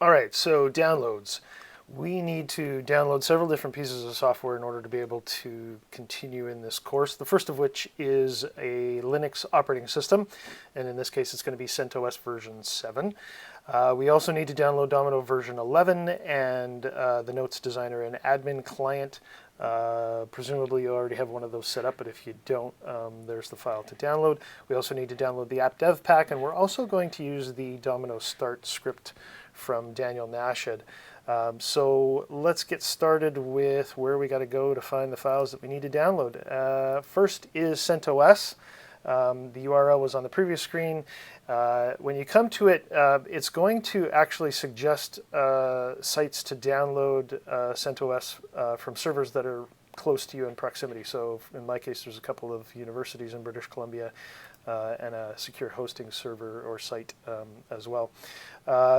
All right, so downloads. We need to download several different pieces of software in order to be able to continue in this course. The first of which is a Linux operating system, and in this case it's going to be CentOS version 7. We also need to download Domino version 11 and the Notes Designer and Admin client. Presumably you already have one of those set up, but if you don't, there's the file to download. We also need to download the AppDev Pack, and we're also going to use the Domino start script from Daniel Nashid. So let's get started with where we got to go to find the files that we need to download. First is CentOS. The URL was on the previous screen. When you come to it, it's going to actually suggest sites to download CentOS from servers that are close to you in proximity. So in my case, there's a couple of universities in British Columbia and a secure hosting server or site as well.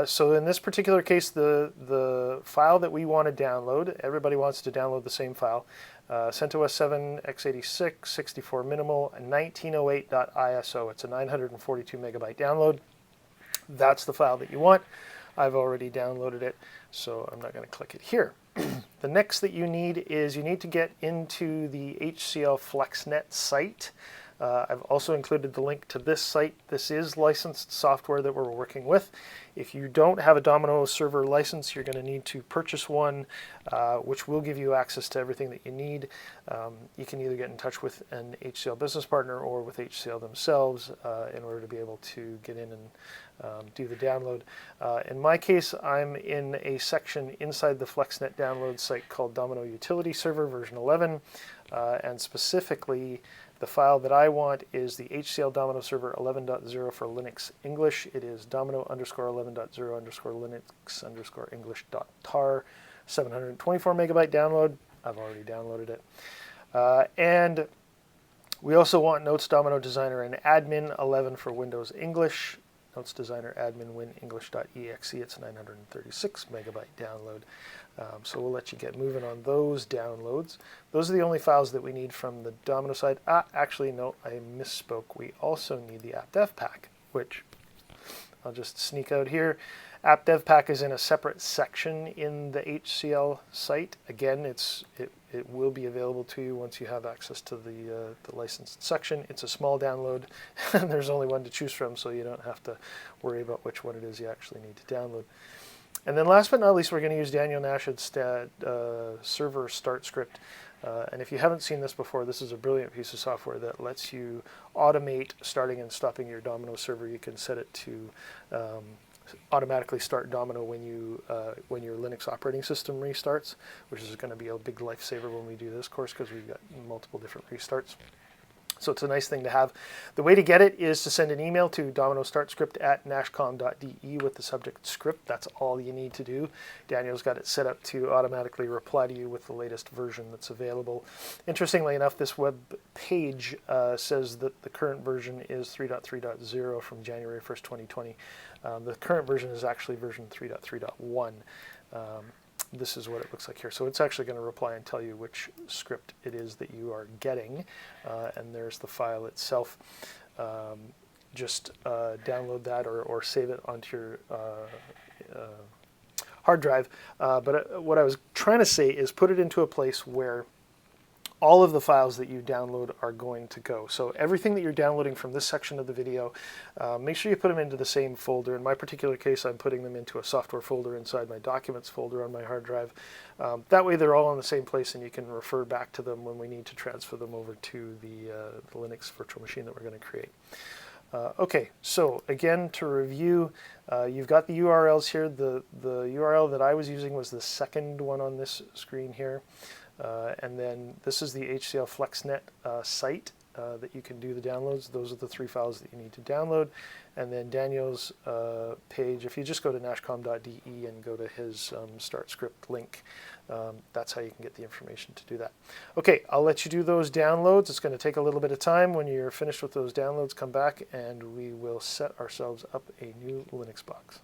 So in this particular case, the file that we want to download, everybody wants to download the same file, CentOS 7 x86 64 minimal 1908.iso. It's a 942 megabyte download. That's the file that you want. I've already downloaded it, so I'm not going to click it here. The next that you need is you need to get into the HCL FlexNet site. I've also included the link to this site. This is licensed software that we're working with. If you don't have a Domino server license, you're going to need to purchase one, which will give you access to everything that you need. You can either get in touch with an HCL business partner or with HCL themselves in order to be able to get in and do the download. In my case, I'm in a section inside the FlexNet download site called Domino Utility Server version 11, and specifically the file that I want is the HCL Domino Server 11.0 for Linux English. It is domino_11.0_linux_english.tar, 724 megabyte download. I've already downloaded it. And we also want Notes Designer and Admin 11 for Windows English. Notes Designer Admin Win English.exe. It's a 936 megabyte download. So we'll let you get moving on those downloads. Those are the only files that we need from the Domino side. Actually, no, I misspoke. We also need the AppDev Pack, which I'll just sneak out here. AppDev Pack is in a separate section in the HCL site. Again, it will be available to you once you have access to the licensed section. It's a small download, and there's only one to choose from, so you don't have to worry about which one it is you actually need to download. And then last but not least, we're going to use Daniel Nashid's server start script. And if you haven't seen this before, this is a brilliant piece of software that lets you automate starting and stopping your Domino server. You can set it to automatically start Domino when your Linux operating system restarts, which is going to be a big lifesaver when we do this course because we've got multiple different restarts. So it's a nice thing to have. The way to get it is to send an email to dominostartscript@nashcom.de with the subject script. That's all you need to do. Daniel's got it set up to automatically reply to you with the latest version that's available. Interestingly enough, this web page says that the current version is 3.3.0 from January 1st, 2020. The current version is actually version 3.3.1. This is what it looks like here. So it's actually going to reply and tell you which script it is that you are getting. And there's the file itself. Just download that or save it onto your hard drive. But what I was trying to say is put it into a place where all of the files that you download are going to go. So everything that you're downloading from this section of the video, make sure you put them into the same folder. In my particular case, I'm putting them into a software folder inside my documents folder on my hard drive. That way they're all in the same place and you can refer back to them when we need to transfer them over to the Linux virtual machine that we're going to create. Okay, so again, to review, you've got the URLs here. The URL that I was using was the second one on this screen here. And then this is the HCL FlexNet site that you can do the downloads. Those are the three files that you need to download. And then Daniel's page, if you just go to nashcom.de and go to his start script link, that's how you can get the information to do that. Okay, I'll let you do those downloads. It's going to take a little bit of time. When you're finished with those downloads, come back and we will set ourselves up a new Linux box.